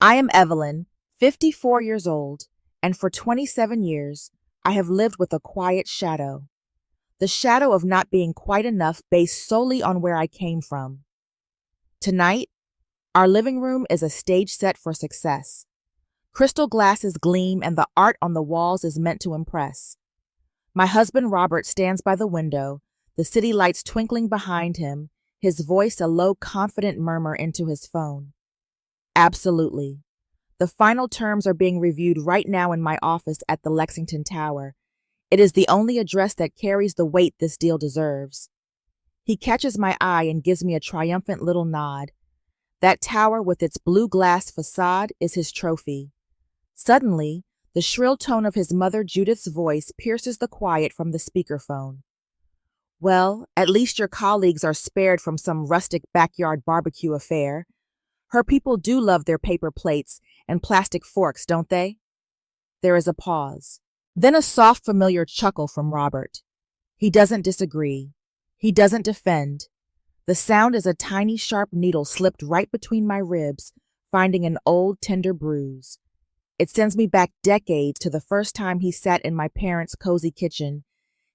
I am Evelyn, 54 years old, and for 27 years, I have lived with a quiet shadow. The shadow of not being quite enough based solely on where I came from. Tonight, our living room is a stage set for success. Crystal glasses gleam and the art on the walls is meant to impress. My husband Robert stands by the window, the city lights twinkling behind him, his voice a low, confident murmur into his phone. Absolutely. The final terms are being reviewed right now in my office at the Lexington Tower. It is the only address that carries the weight this deal deserves. He catches my eye and gives me a triumphant little nod. That tower with its blue glass facade is his trophy. Suddenly, the shrill tone of his mother Judith's voice pierces the quiet from the speakerphone. Well, at least your colleagues are spared from some rustic backyard barbecue affair. Her people do love their paper plates and plastic forks, don't they? There is a pause. Then a soft, familiar chuckle from Robert. He doesn't disagree. He doesn't defend. The sound is a tiny, sharp needle slipped right between my ribs, finding an old, tender bruise. It sends me back decades to the first time he sat in my parents' cozy kitchen,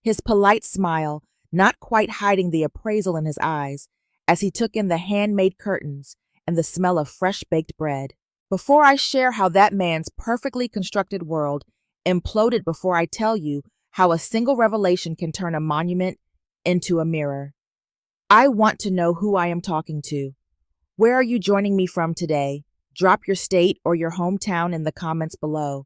his polite smile not quite hiding the appraisal in his eyes as he took in the handmade curtains and the smell of fresh-baked bread. Before I share how that man's perfectly constructed world imploded before I tell you how a single revelation can turn a monument into a mirror, I want to know who I am talking to. Where are you joining me from today? Drop your state or your hometown in the comments below.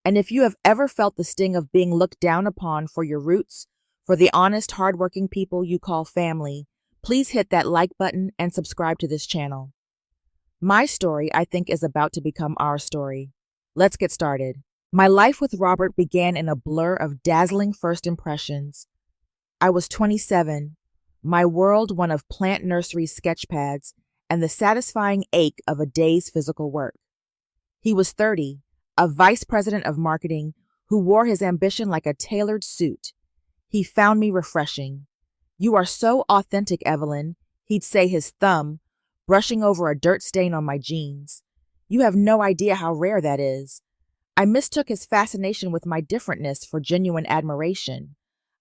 And if you have ever felt the sting of being looked down upon for your roots, for the honest, hardworking people you call family, please hit that like button and subscribe to this channel. My story, I think, is about to become our story. Let's get started. My life with Robert began in a blur of dazzling first impressions. I was 27, my world one of Plant Nursery's sketchpads and the satisfying ache of a day's physical work. He was 30, a vice president of marketing who wore his ambition like a tailored suit. He found me refreshing. "You are so authentic, Evelyn," he'd say, his thumb brushing over a dirt stain on my jeans. "You have no idea how rare that is." I mistook his fascination with my differentness for genuine admiration.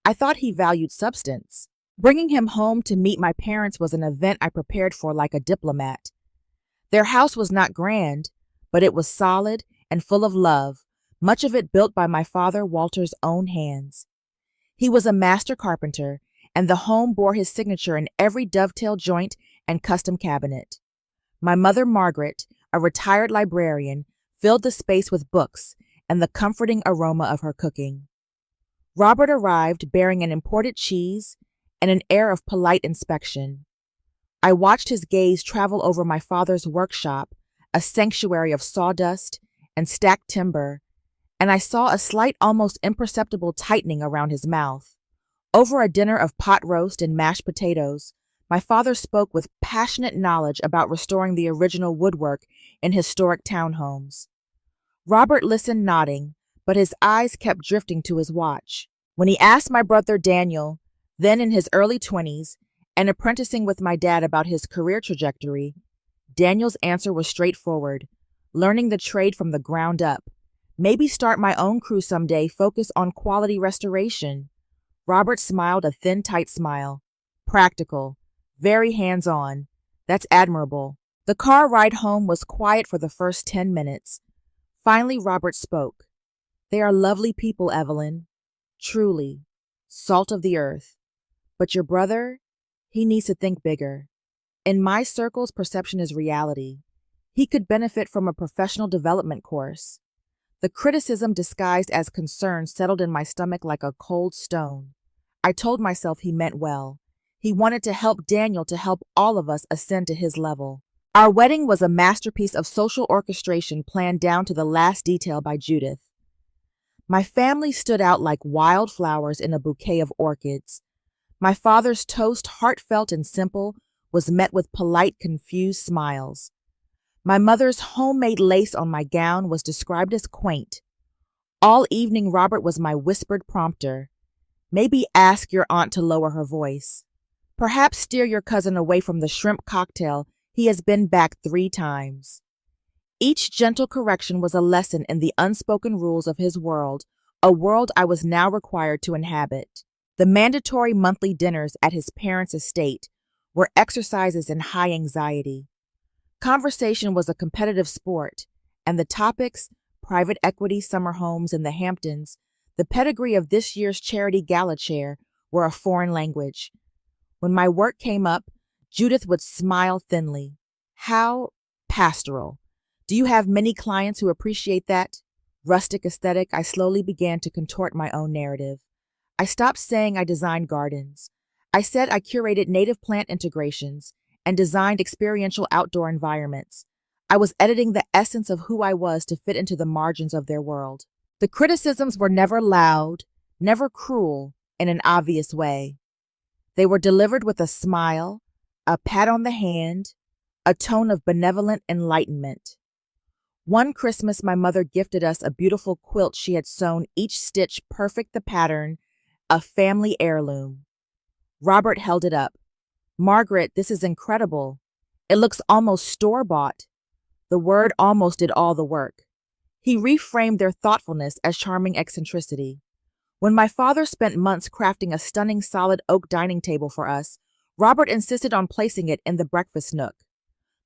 I thought he valued substance. Bringing him home to meet my parents was an event I prepared for like a diplomat. Their house was not grand, but it was solid and full of love, much of it built by my father Walter's own hands. He was a master carpenter, and the home bore his signature in every dovetail joint and custom cabinet. My mother Margaret, a retired librarian, filled the space with books and the comforting aroma of her cooking. Robert arrived bearing an imported cheese and an air of polite inspection. I watched his gaze travel over my father's workshop, a sanctuary of sawdust and stacked timber, and I saw a slight, almost imperceptible tightening around his mouth. Over a dinner of pot roast and mashed potatoes, my father spoke with passionate knowledge about restoring the original woodwork in historic townhomes. Robert listened, nodding, but his eyes kept drifting to his watch. When he asked my brother Daniel, then in his early 20s, and apprenticing with my dad about his career trajectory, Daniel's answer was straightforward: learning the trade from the ground up. Maybe start my own crew someday, focus on quality restoration. Robert smiled a thin, tight smile. Practical. Very hands-on. That's admirable. The car ride home was quiet for the first 10 minutes. Finally, Robert spoke. "They are lovely people, Evelyn. Truly. Salt of the earth. But your brother, he needs to think bigger. In my circles, perception is reality. He could benefit from a professional development course." The criticism disguised as concern settled in my stomach like a cold stone. I told myself he meant well. He wanted to help Daniel, to help all of us ascend to his level. Our wedding was a masterpiece of social orchestration planned down to the last detail by Judith. My family stood out like wildflowers in a bouquet of orchids. My father's toast, heartfelt and simple, was met with polite, confused smiles. My mother's homemade lace on my gown was described as quaint. All evening, Robert was my whispered prompter. Maybe ask your aunt to lower her voice. Perhaps steer your cousin away from the shrimp cocktail. He has been back 3 times. Each gentle correction was a lesson in the unspoken rules of his world, a world I was now required to inhabit. The mandatory monthly dinners at his parents' estate were exercises in high anxiety. Conversation was a competitive sport, and the topics, private equity summer homes in the Hamptons, the pedigree of this year's charity gala chair, were a foreign language. When my work came up, Judith would smile thinly. How pastoral. Do you have many clients who appreciate that rustic aesthetic? I slowly began to contort my own narrative. I stopped saying I designed gardens. I said I curated native plant integrations and designed experiential outdoor environments. I was editing the essence of who I was to fit into the margins of their world. The criticisms were never loud, never cruel in an obvious way. They were delivered with a smile, a pat on the hand, a tone of benevolent enlightenment. One Christmas, my mother gifted us a beautiful quilt she had sewn, each stitch perfect the pattern, a family heirloom. Robert held it up. Margaret, this is incredible. It looks almost store-bought. The word almost did all the work. He reframed their thoughtfulness as charming eccentricity. When my father spent months crafting a stunning solid oak dining table for us, Robert insisted on placing it in the breakfast nook.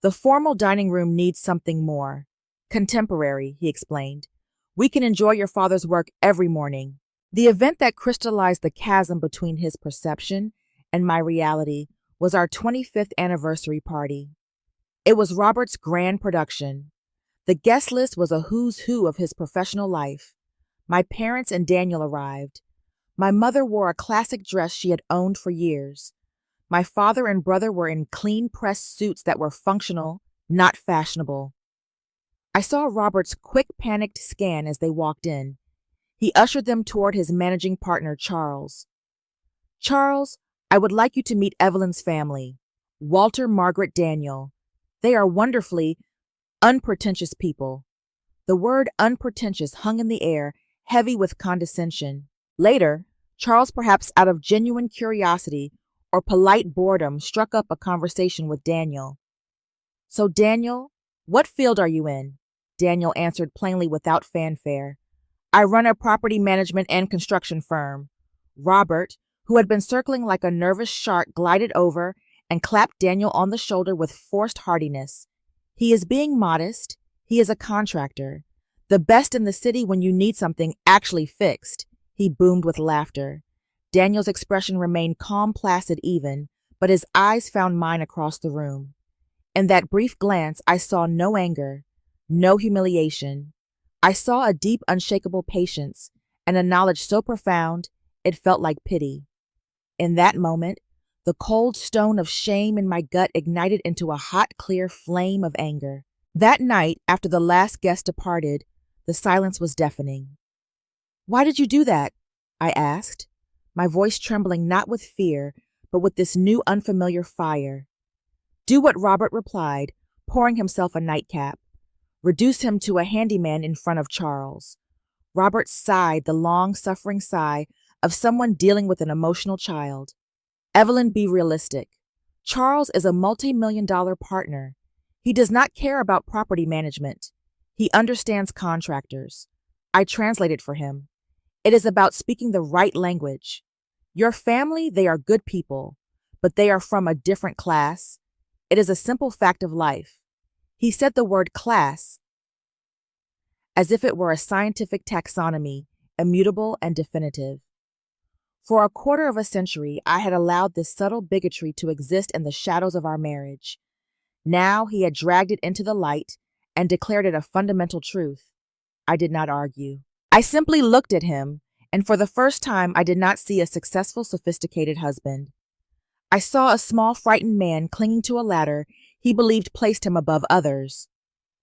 The formal dining room needs something more. Contemporary, he explained. We can enjoy your father's work every morning. The event that crystallized the chasm between his perception and my reality was our 25th anniversary party. It was Robert's grand production. The guest list was a who's who of his professional life. My parents and Daniel arrived. My mother wore a classic dress she had owned for years. My father and brother were in clean pressed suits that were functional, not fashionable. I saw Robert's quick, panicked scan as they walked in. He ushered them toward his managing partner, Charles. Charles, I would like you to meet Evelyn's family. Walter, Margaret, Daniel. They are wonderfully unpretentious people. The word unpretentious hung in the air, heavy with condescension. Later, Charles, perhaps out of genuine curiosity or polite boredom, struck up a conversation with Daniel. So, Daniel, what field are you in? Daniel answered plainly without fanfare. I run a property management and construction firm. Robert, who had been circling like a nervous shark, glided over and clapped Daniel on the shoulder with forced heartiness. He is being modest. He is a contractor. The best in the city when you need something actually fixed. He boomed with laughter. Daniel's expression remained calm, placid even, but his eyes found mine across the room. In that brief glance, I saw no anger, no humiliation. I saw a deep, unshakable patience and a knowledge so profound it felt like pity. In that moment, the cold stone of shame in my gut ignited into a hot, clear flame of anger. That night, after the last guest departed, the silence was deafening. Why did you do that? I asked, my voice trembling not with fear, but with this new unfamiliar fire. Do what Robert replied, pouring himself a nightcap. Reduce him to a handyman in front of Charles. Robert sighed the long, suffering sigh of someone dealing with an emotional child. Evelyn, be realistic. Charles is a multi-million-dollar partner. He does not care about property management. He understands contractors. I translated for him. It is about speaking the right language. Your family, they are good people, but they are from a different class. It is a simple fact of life. He said the word class as if it were a scientific taxonomy, immutable and definitive. For a quarter of a century, I had allowed this subtle bigotry to exist in the shadows of our marriage. Now he had dragged it into the light and declared it a fundamental truth. I did not argue. I simply looked at him, and for the first time I did not see a successful, sophisticated husband. I saw a small, frightened man clinging to a ladder he believed placed him above others,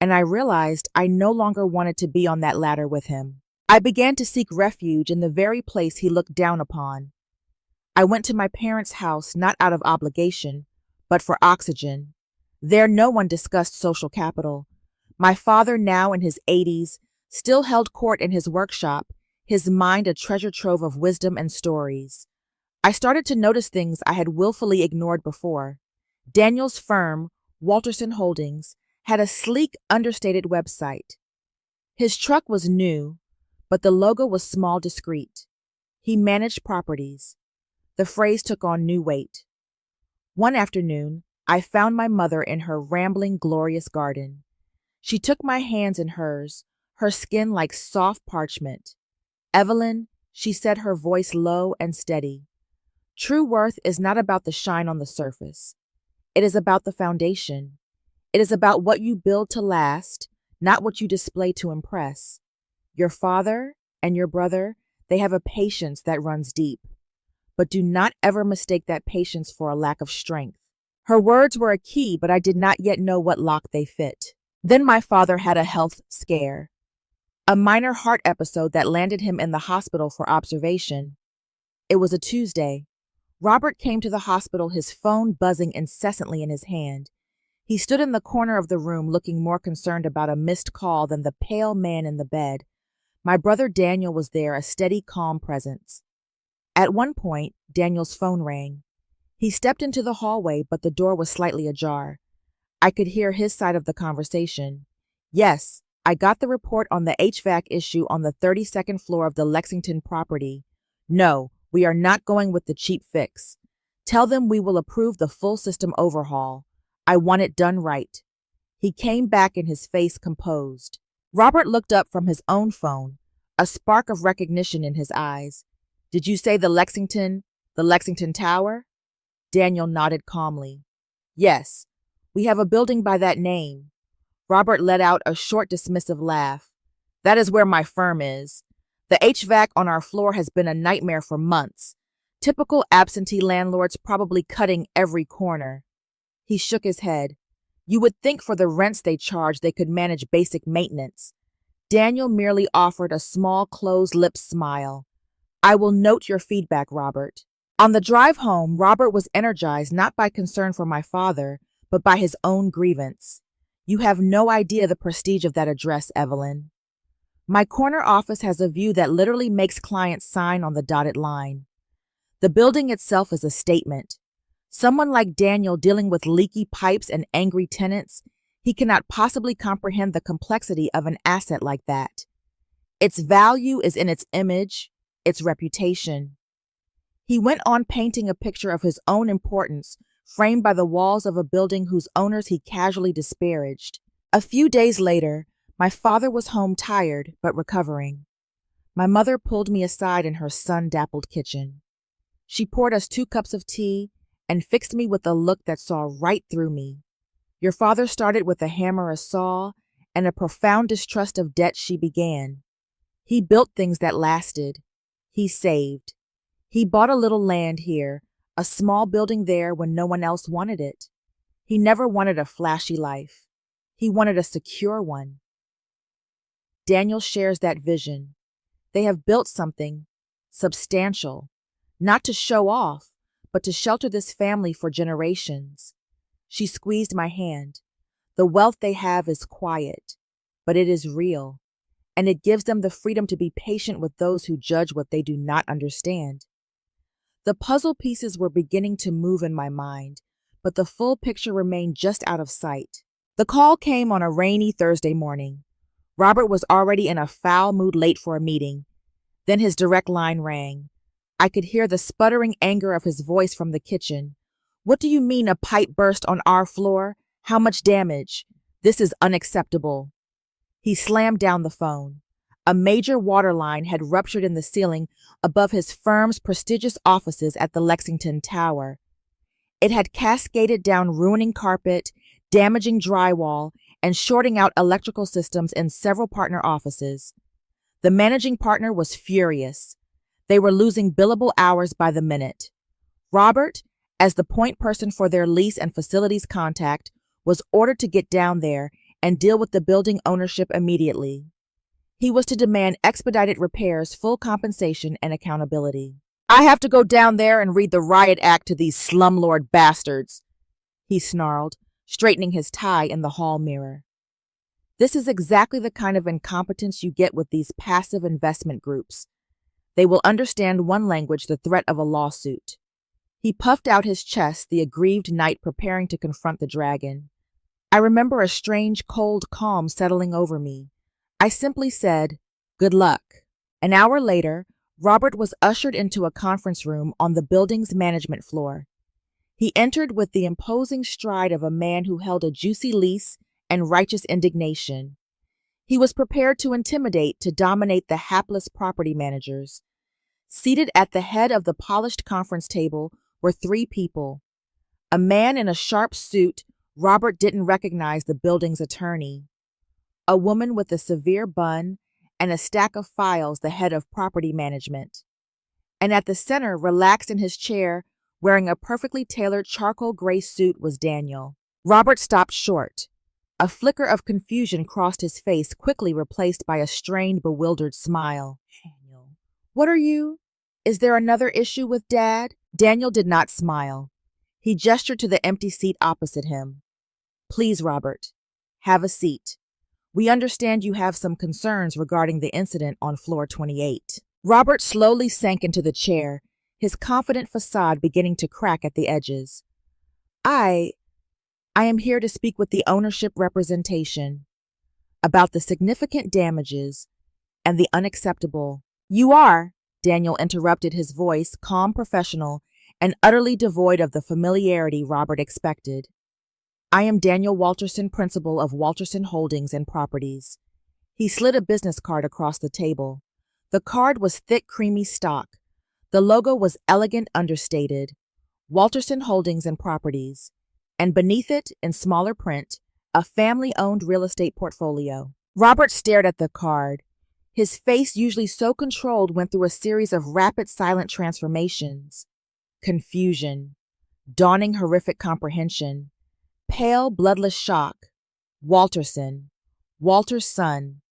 and I realized I no longer wanted to be on that ladder with him. I began to seek refuge in the very place he looked down upon. I went to my parents' house not out of obligation, but for oxygen. There no one discussed social capital. My father, now in his 80s, still held court in his workshop, his mind a treasure trove of wisdom and stories. I started to notice things I had willfully ignored before. Daniel's firm, Walterson Holdings, had a sleek, understated website. His truck was new, but the logo was small, discreet. He managed properties. The phrase took on new weight. One afternoon, I found my mother in her rambling, glorious garden. She took my hands in hers, her skin like soft parchment. "Evelyn," she said, her voice low and steady, "true worth is not about the shine on the surface. It is about the foundation. It is about what you build to last, not what you display to impress. Your father and your brother, they have a patience that runs deep. But do not ever mistake that patience for a lack of strength." Her words were a key, but I did not yet know what lock they fit. Then my father had a health scare. A minor heart episode that landed him in the hospital for observation. It was a Tuesday. Robert came to the hospital, his phone buzzing incessantly in his hand. He stood in the corner of the room looking more concerned about a missed call than the pale man in the bed. My brother Daniel was there, a steady, calm presence. At one point, Daniel's phone rang. He stepped into the hallway, but the door was slightly ajar. I could hear his side of the conversation. "Yes, I got the report on the HVAC issue on the 32nd floor of the Lexington property. No, we are not going with the cheap fix. Tell them we will approve the full system overhaul. I want it done right." He came back in his face composed. Robert looked up from his own phone, a spark of recognition in his eyes. "Did you say the Lexington Tower?" Daniel nodded calmly. "Yes, we have a building by that name." Robert let out a short, dismissive laugh. "That is where my firm is. The HVAC on our floor has been a nightmare for months. Typical absentee landlords probably cutting every corner." He shook his head. "You would think for the rents they charge they could manage basic maintenance." Daniel merely offered a small, closed-lipped smile. "I will note your feedback, Robert." On the drive home, Robert was energized not by concern for my father, but by his own grievance. "You have no idea the prestige of that address, Evelyn. My corner office has a view that literally makes clients sign on the dotted line. The building itself is a statement. Someone like Daniel dealing with leaky pipes and angry tenants, he cannot possibly comprehend the complexity of an asset like that. Its value is in its image, its reputation." He went on painting a picture of his own importance, framed by the walls of a building whose owners he casually disparaged. A few days later, my father was home tired but recovering. My mother pulled me aside in her sun-dappled kitchen. She poured us 2 cups of tea and fixed me with a look that saw right through me. "Your father started with a hammer, a saw, and a profound distrust of debt," she began. "He built things that lasted. He saved. He bought a little land here, a small building there when no one else wanted it. He never wanted a flashy life. He wanted a secure one." Daniel shares that vision. They have built something substantial, not to show off, but to shelter this family for generations. She squeezed my hand. "The wealth they have is quiet, but it is real, and it gives them the freedom to be patient with those who judge what they do not understand." The puzzle pieces were beginning to move in my mind, but the full picture remained just out of sight. The call came on a rainy Thursday morning. Robert was already in a foul mood, late for a meeting. Then his direct line rang. I could hear the sputtering anger of his voice from the kitchen. "What do you mean a pipe burst on our floor? How much damage? This is unacceptable." He slammed down the phone. A major water line had ruptured in the ceiling above his firm's prestigious offices at the Lexington Tower. It had cascaded down, ruining carpet, damaging drywall, and shorting out electrical systems in several partner offices. The managing partner was furious. They were losing billable hours by the minute. Robert, as the point person for their lease and facilities contact, was ordered to get down there and deal with the building ownership immediately. He was to demand expedited repairs, full compensation, and accountability. "I have to go down there and read the riot act to these slumlord bastards," he snarled, straightening his tie in the hall mirror. This is exactly the kind of incompetence you get with these passive investment groups. They will understand one language, the threat of a lawsuit. He puffed out his chest, the aggrieved knight preparing to confront the dragon. I remember a strange, cold calm settling over me. I simply said, "Good luck." An hour later, Robert was ushered into a conference room on the building's management floor. He entered with the imposing stride of a man who held a juicy lease and righteous indignation. He was prepared to intimidate, to dominate the hapless property managers. Seated at the head of the polished conference table were three people. A man in a sharp suit Robert didn't recognize, the building's attorney. A woman with a severe bun and a stack of files, the head of property management. And at the center, relaxed in his chair, wearing a perfectly tailored charcoal gray suit, was Daniel. Robert stopped short. A flicker of confusion crossed his face, quickly replaced by a strained, bewildered smile. "Daniel, what are you? Is there another issue with Dad?" Daniel did not smile. He gestured to the empty seat opposite him. "Please, Robert, have a seat. We understand you have some concerns regarding the incident on floor 28. Robert slowly sank into the chair, his confident facade beginning to crack at the edges. I am here to speak with the ownership representation about the significant damages and the unacceptable." "You are," Daniel interrupted, his voice calm, professional, and utterly devoid of the familiarity Robert expected. "I am Daniel Walterson, principal of Walterson Holdings and Properties." He slid a business card across the table. The card was thick, creamy stock. The logo was elegant, understated. Walterson Holdings and Properties. And beneath it, in smaller print, a family-owned real estate portfolio. Robert stared at the card. His face, usually so controlled, went through a series of rapid, silent transformations. Confusion. Dawning, horrific comprehension. Pale, bloodless shock. Walterson. Walter's son.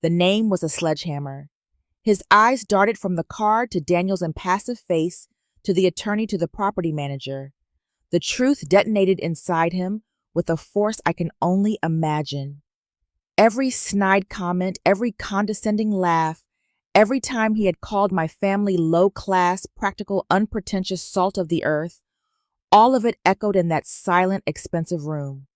The name was a sledgehammer. His eyes darted from the card to Daniel's impassive face, to the attorney, to the property manager. The truth detonated inside him with a force I can only imagine. Every snide comment, every condescending laugh, every time he had called my family low-class, practical, unpretentious salt of the earth, all of it echoed in that silent, expensive room.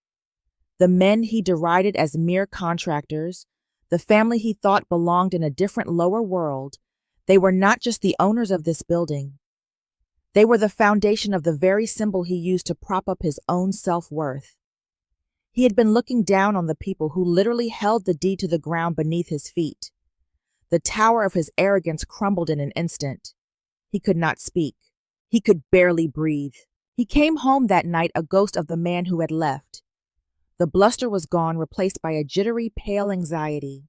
The men he derided as mere contractors, the family he thought belonged in a different, lower world, they were not just the owners of this building. They were the foundation of the very symbol he used to prop up his own self-worth. He had been looking down on the people who literally held the deed to the ground beneath his feet. The tower of his arrogance crumbled in an instant. He could not speak. He could barely breathe. He came home that night a ghost of the man who had left. The bluster was gone, replaced by a jittery, pale anxiety.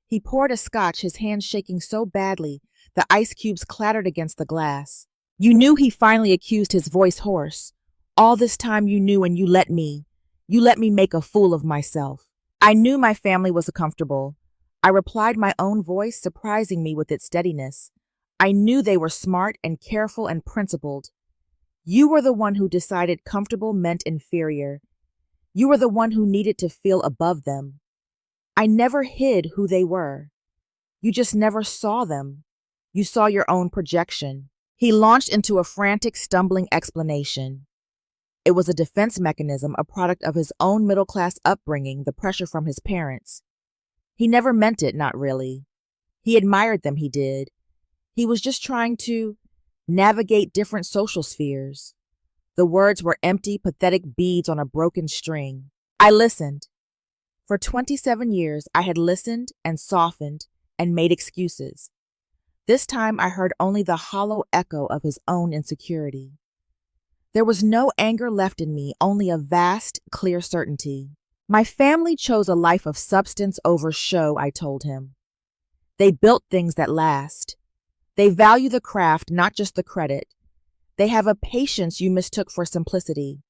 He poured a scotch, his hands shaking so badly the ice cubes clattered against the glass. "You knew," he finally accused, his voice hoarse. "All this time you knew, and you let me make a fool of myself." "I knew my family was comfortable," I replied, my own voice surprising me with its steadiness. "I knew they were smart and careful and principled. You were the one who decided comfortable meant inferior. You were the one who needed to feel above them. I never hid who they were. You just never saw them. You saw your own projection." He launched into a frantic, stumbling explanation. It was a defense mechanism, a product of his own middle-class upbringing, the pressure from his parents. He never meant it, not really. He admired them, he did. He was just trying to navigate different social spheres. The words were empty, pathetic beads on a broken string. I listened. For 27 years, I had listened and softened and made excuses. This time I heard only the hollow echo of his own insecurity. There was no anger left in me, only a vast, clear certainty. My family chose a life of substance over show, I told him. They built things that last. They value the craft, not just the credit. They have a patience you mistook for simplicity.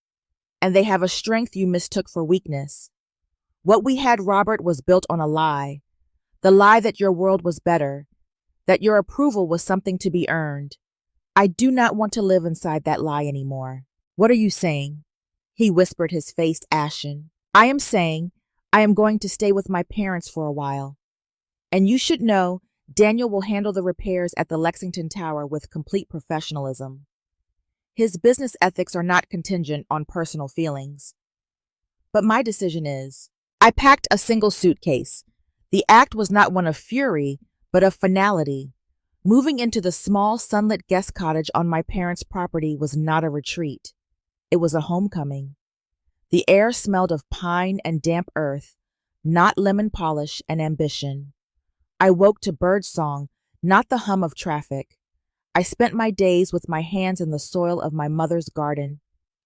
And they have a strength you mistook for weakness. What we had, Robert, was built on a lie. The lie that your world was better, that your approval was something to be earned. I do not want to live inside that lie anymore. What are you saying? He whispered, his face ashen. I am saying I am going to stay with my parents for a while. And you should know Daniel will handle the repairs at the Lexington Tower with complete professionalism. His business ethics are not contingent on personal feelings. But my decision is, I packed a single suitcase. The act was not one of fury, but of finality. Moving into the small sunlit guest cottage on my parents' property was not a retreat. It was a homecoming. The air smelled of pine and damp earth, not lemon polish and ambition. I woke to bird song, not the hum of traffic. I spent my days with my hands in the soil of my mother's garden,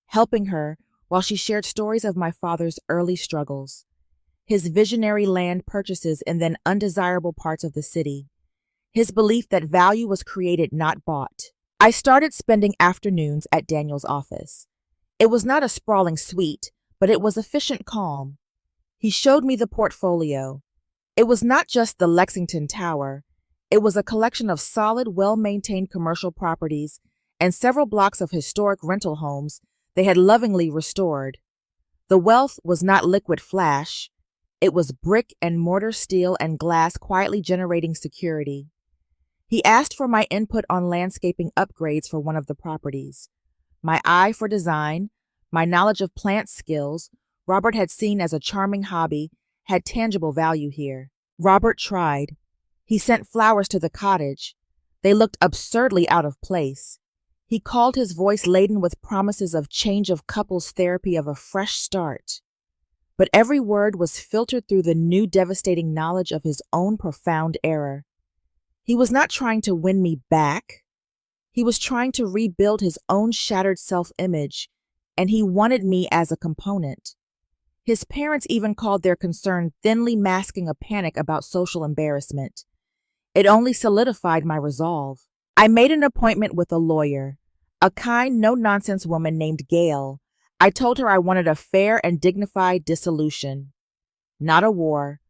helping her while she shared stories of my father's early struggles, his visionary land purchases in then undesirable parts of the city, his belief that value was created, not bought. I started spending afternoons at Daniel's office. It was not a sprawling suite, but it was efficient calm. He showed me the portfolio. It was not just the Lexington Tower. It was a collection of solid, well-maintained commercial properties and several blocks of historic rental homes they had lovingly restored. The wealth was not liquid flash. It was brick and mortar, steel and glass quietly generating security. He asked for my input on landscaping upgrades for one of the properties. My eye for design, my knowledge of plant skills, Robert had seen as a charming hobby, had tangible value here. Robert tried. He sent flowers to the cottage. They looked absurdly out of place. He called his voice laden with promises of change of couples therapy, of a fresh start. But every word was filtered through the new devastating knowledge of his own profound error. He was not trying to win me back. He was trying to rebuild his own shattered self-image, and he wanted me as a component. His parents even called their concern thinly masking a panic about social embarrassment. It only solidified my resolve. I made an appointment with a lawyer, a kind, no-nonsense woman named Gail. I told her I wanted a fair and dignified dissolution, not a war.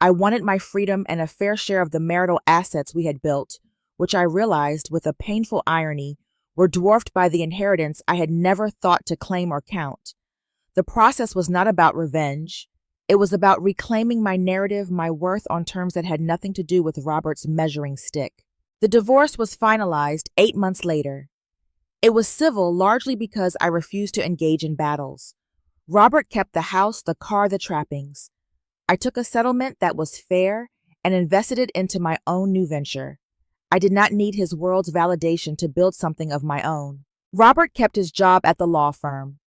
I wanted my freedom and a fair share of the marital assets we had built, which I realized, with a painful irony, were dwarfed by the inheritance I had never thought to claim or count. The process was not about revenge. It was about reclaiming my narrative, my worth, on terms that had nothing to do with Robert's measuring stick. The divorce was finalized 8 months later. It was civil, largely because I refused to engage in battles. Robert kept the house, the car, the trappings. I took a settlement that was fair and invested it into my own new venture. I did not need his world's validation to build something of my own. Robert kept his job at the law firm.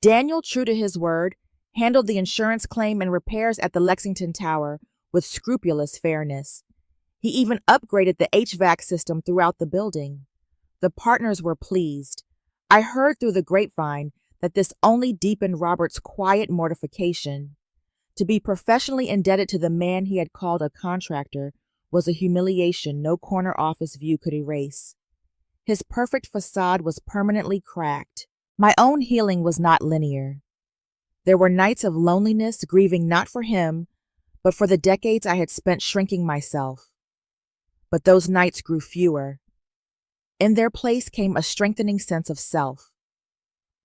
Daniel, true to his word, handled the insurance claim and repairs at the Lexington Tower with scrupulous fairness. He even upgraded the HVAC system throughout the building. The partners were pleased. I heard through the grapevine that this only deepened Robert's quiet mortification. To be professionally indebted to the man he had called a contractor was a humiliation no corner office view could erase. His perfect facade was permanently cracked. My own healing was not linear. There were nights of loneliness, grieving not for him, but for the decades I had spent shrinking myself. But those nights grew fewer. In their place came a strengthening sense of self.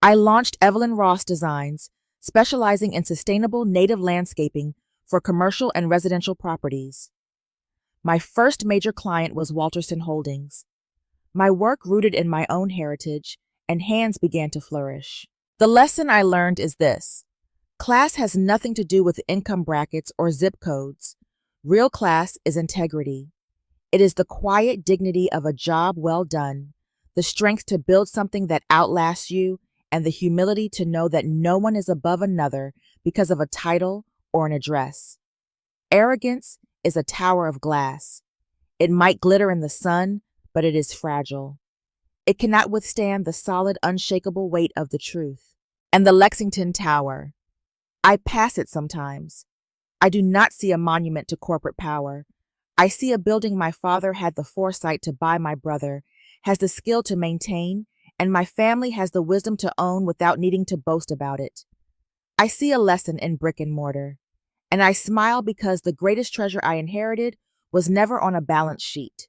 I launched Evelyn Ross Designs, specializing in sustainable native landscaping for commercial and residential properties. My first major client was Walterson Holdings. My work rooted in my own heritage, and hands began to flourish. The lesson I learned is this: class has nothing to do with income brackets or zip codes. Real class is integrity. It is the quiet dignity of a job well done, the strength to build something that outlasts you, and the humility to know that no one is above another because of a title or an address. Arrogance is a tower of glass. It might glitter in the sun, but it is fragile. It cannot withstand the solid, unshakable weight of the truth. And the Lexington Tower. I pass it sometimes. I do not see a monument to corporate power. I see a building my father had the foresight to buy my brother, has the skill to maintain, and my family has the wisdom to own without needing to boast about it. I see a lesson in brick and mortar, and I smile because the greatest treasure I inherited was never on a balance sheet.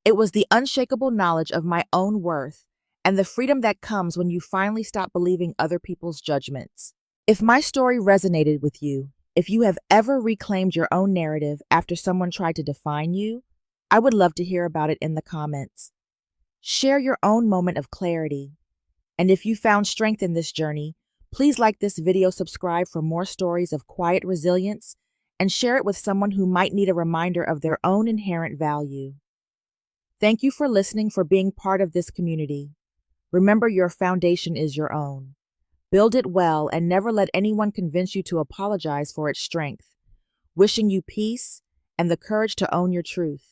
It was the unshakable knowledge of my own worth and the freedom that comes when you finally stop believing other people's judgments. If my story resonated with you, if you have ever reclaimed your own narrative after someone tried to define you, I would love to hear about it in the comments. Share your own moment of clarity. And if you found strength in this journey, Please like this video, subscribe for more stories of quiet resilience, and share it with someone who might need a reminder of their own inherent value. Thank you for listening, for being part of this community. Remember, your foundation is your own. Build it well and never let anyone convince you to apologize for its strength. Wishing you peace and the courage to own your truth.